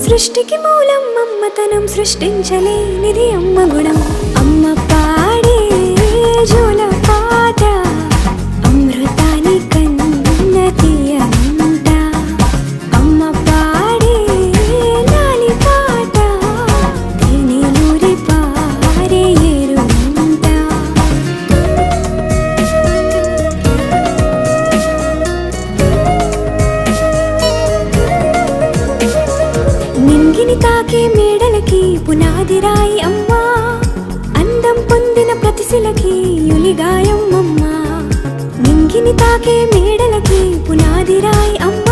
సృష్టికి మూలం అమ్మతనం, సృష్టించలేనిది అమ్మ గుణం. అమ్మ పాడే జోల పాట అమృతాని కన్న తీయనంట. అమ్మ పాడే లాలి పాట తేనెలూరి పారే ఏరుంట. నింగిని తాకే మేడలకి పునాది రాయి అమ్మా, అందం పొందిన ప్రతిశిలకి యులిగాయం అమ్మా. నింగిని తాకే మేడలకి పునాది రాయి అమ్మా,